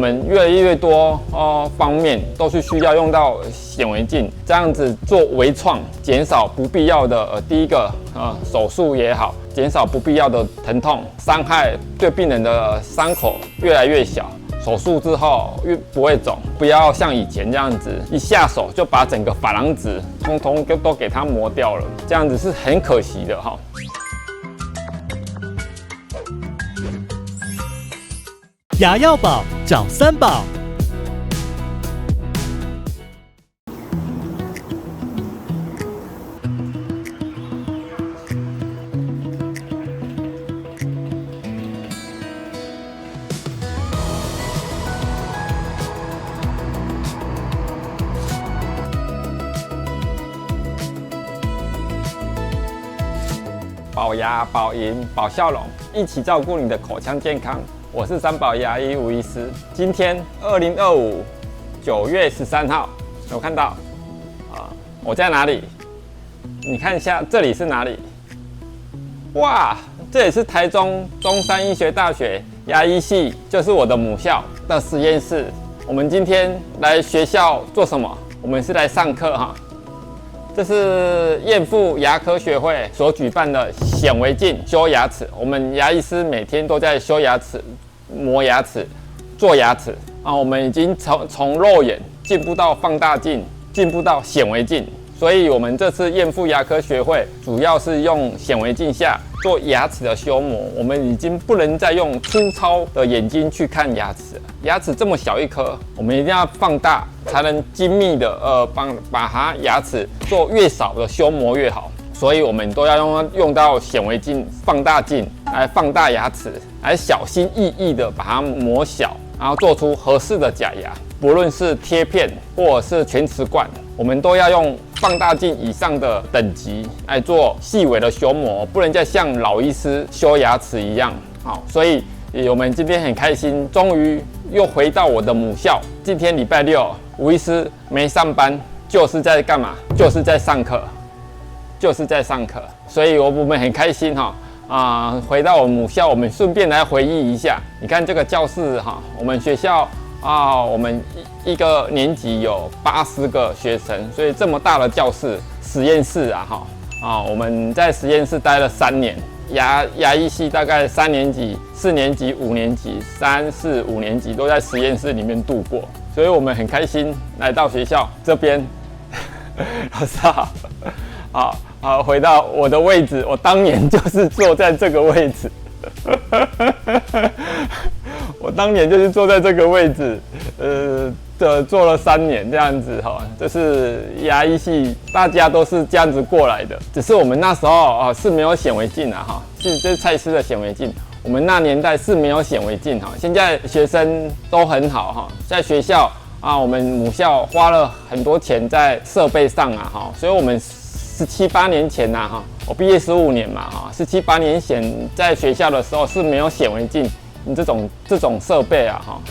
们越来越多方面都是需要用到显微镜，这样子做微创，减少不必要的第一个手术也好，减少不必要的疼痛伤害，对病人的伤口越来越小。手术之后越不会肿，不要像以前这样子，一下手就把整个珐琅质通通都给它磨掉了，这样子是很可惜的哈。牙药宝找三宝。保牙、保龈、保笑容，一起照顾你的口腔健康。我是三宝牙医吴医师。今天2025 9月13号，有看到我在哪里？你看一下，这里是哪里？哇，这里是台中中山医学大学牙医系，就是我的母校的实验室。我们今天来学校做什么？我们是来上课哈。这是燕阜牙科学会所举办的显微镜修牙齿。我们牙医师每天都在修牙齿、磨牙齿、做牙齿我们已经从肉眼进步到放大镜，进步到显微镜。所以，我们这次燕阜牙科学会主要是用显微镜下做牙齿的修磨。我们已经不能再用粗糙的眼睛去看牙齿了。牙齿这么小一颗，我们一定要放大，才能精密的把它牙齿做越少的修磨越好。所以我们都要用到显微镜、放大镜来放大牙齿，来小心翼翼的把它磨小，然后做出合适的假牙。不论是贴片或者是全瓷冠，我们都要用放大镜以上的等级来做细微的修磨，不能再像老医师修牙齿一样。好，所以我们今天很开心，终于又回到我的母校。今天礼拜六，吴医师没上班，就是在干嘛？就是在上课，就是在上课。所以我们很开心哈回到我母校，我们顺便来回忆一下。你看这个教室哈，我们学校我们一个年级有80个学生，所以这么大的教室实验室我们在实验室待了3年，牙医系大概3年级、4年级、5年级、3、4、5年级都在实验室里面度过，所以我们很开心来到学校这边。老师好，回到我的位置，我当年就是坐在这个位置。我当年就是坐在这个位置，做了3年这样子哈。这是牙医系，大家都是这样子过来的，只是我们那时候是没有显微镜这是蔡司的显微镜。我们那年代是没有显微镜现在学生都很好在学校我们母校花了很多钱在设备上所以我们17、18年前我毕业15年嘛17、18年前在学校的时候是没有显微镜这种设备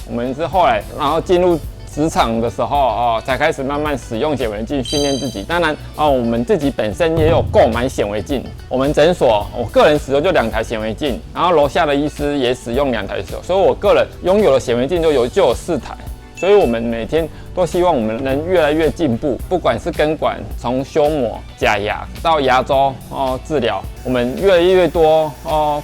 我们是后来然后进入职场的时候才开始慢慢使用显微镜训练自己。当然我们自己本身也有购买显微镜。我们诊所我个人使用就2台显微镜，然后楼下的医师也使用2台，所以我个人拥有的显微镜就有4台。所以我们每天都希望我们能越来越进步，不管是根管从修磨、假牙到牙周治疗，我们越来越多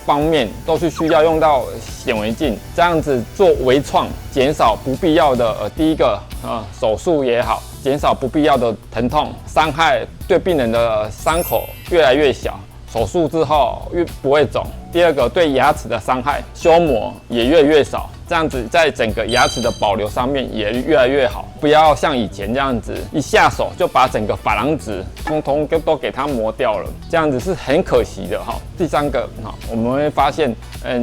方面都是需要用到显微镜，这样子做微创，减少不必要的第一个手术也好，减少不必要的疼痛伤害，对病人的伤口越来越小。手术之后越不会肿。第二个，对牙齿的伤害修磨也越少，这样子在整个牙齿的保留上面也越来越好。不要像以前这样子，一下手就把整个珐琅质通通都给它磨掉了，这样子是很可惜的第三个我们会发现，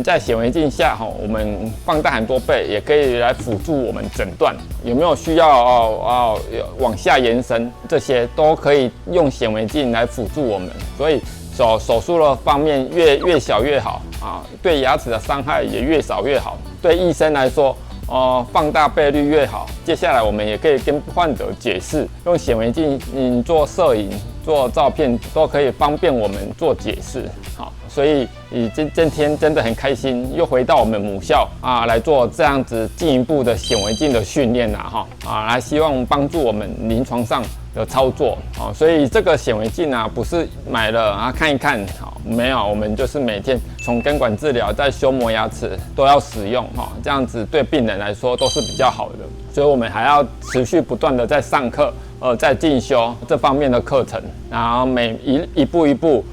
在显微镜下我们放大很多倍，也可以来辅助我们诊断有没有需要往下延伸，这些都可以用显微镜来辅助我们。所以手术的方面越小越好对牙齿的伤害也越少越好。对医生来说，放大倍率越好。接下来我们也可以跟患者解释，用显微镜做摄影做照片，都可以方便我们做解释。好，所以今天真的很开心，又回到我们母校啊，来做这样子进一步的显微镜的训练来希望帮助我们临床上的操作。好，所以这个显微镜不是买了看一看，好，没有，我们就是每天从根管治疗在修磨牙齿都要使用这样子对病人来说都是比较好的。所以我们还要持续不断的在上课，在进修这方面的课程，然后一步一步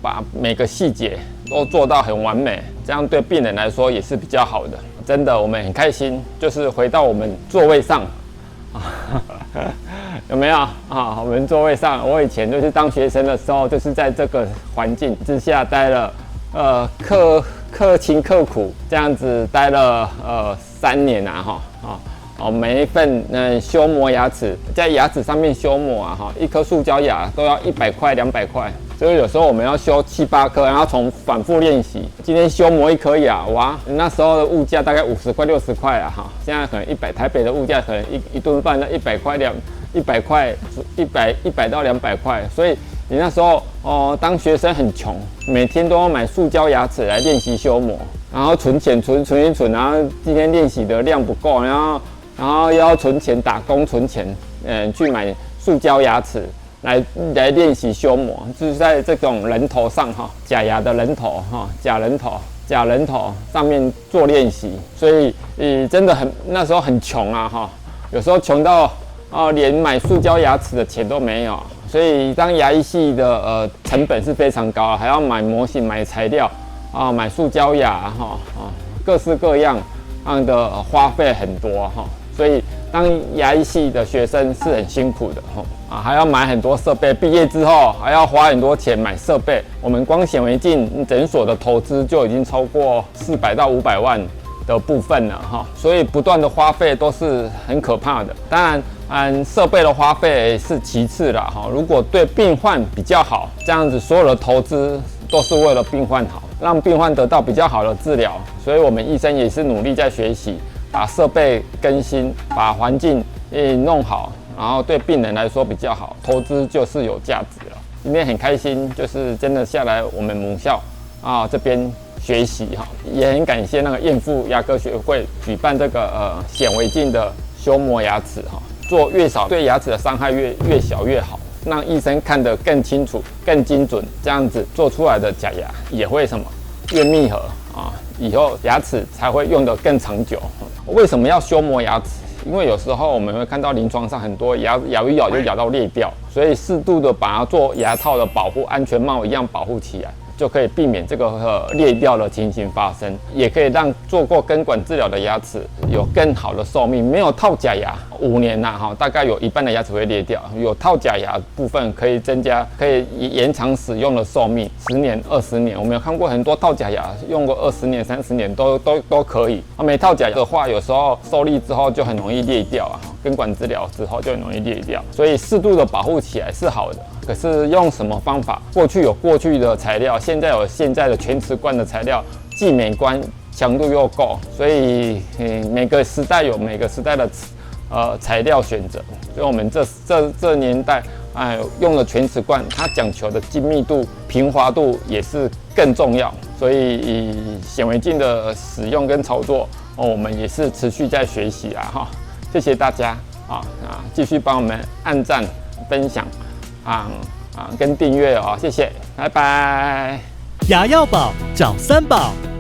把每个细节都做到很完美，这样对病人来说也是比较好的。真的，我们很开心，就是回到我们座位上，有没有我们座位上，我以前就是当学生的时候，就是在这个环境之下待了，刻辛刻苦这样子待了3年每一份修磨牙齿，在牙齿上面修磨一颗塑胶牙都要100块200块，所以有时候我们要修7、8颗，然后从反复练习。今天修磨1颗牙，哇，那时候的物价大概50块60块现在可能台北的物价可能一顿饭要100块100块100到200块，所以你那时候当学生很穷，每天都要买塑胶牙齿来练习修磨，然后存钱存，然后今天练习的量不够，然后又要存钱打工存钱，去买塑胶牙齿来练习修磨，就是在这种人头上假牙的人头假人头上面做练习，所以真的那时候很穷有时候穷到连买塑胶牙齿的钱都没有，所以当牙医系的成本是非常高，还要买模型、买材料买塑胶牙各式各样的花费很多所以当牙医系的学生是很辛苦的还要买很多设备，毕业之后还要花很多钱买设备。我们光显微镜诊所的投资就已经超过400到500万的部分了所以不断的花费都是很可怕的。当然，设备的花费是其次啦如果对病患比较好，这样子所有的投资都是为了病患好，让病患得到比较好的治疗。所以我们医生也是努力在学习，把设备更新，把环境弄好，然后对病人来说比较好，投资就是有价值了。今天很开心，就是真的下来我们母校这边学习也很感谢那个燕妇牙科学会举办这个显微镜的修磨牙齿做越少，对牙齿的伤害越小越好，让医生看得更清楚、更精准，这样子做出来的假牙也会越密合以后牙齿才会用得更长久。为什么要修磨牙齿？因为有时候我们会看到临床上很多咬一咬就咬到裂掉，所以适度的把它做牙套的保护，安全帽一样保护起来，就可以避免这个裂掉的情形发生，也可以让做过根管治疗的牙齿有更好的寿命。没有套假牙5年大概有一半的牙齿会裂掉，有套假牙部分可以延长使用的寿命10年20年。我们有看过很多套假牙用过20年30年都可以。没套假牙的话，有时候受力之后就很容易裂掉根管治疗之后就很容易裂掉，所以适度的保护起来是好的。可是用什么方法？过去有过去的材料，现在有现在的全瓷冠的材料，既美观，强度又够，所以每个时代有每个时代的材料选择。所以我们这年代用了全瓷冠，它讲求的精密度、平滑度也是更重要。所以显微镜的使用跟操作，我们也是持续在学习谢谢大家继续帮我们按赞、分享跟订阅谢谢，拜拜。牙药宝找三宝。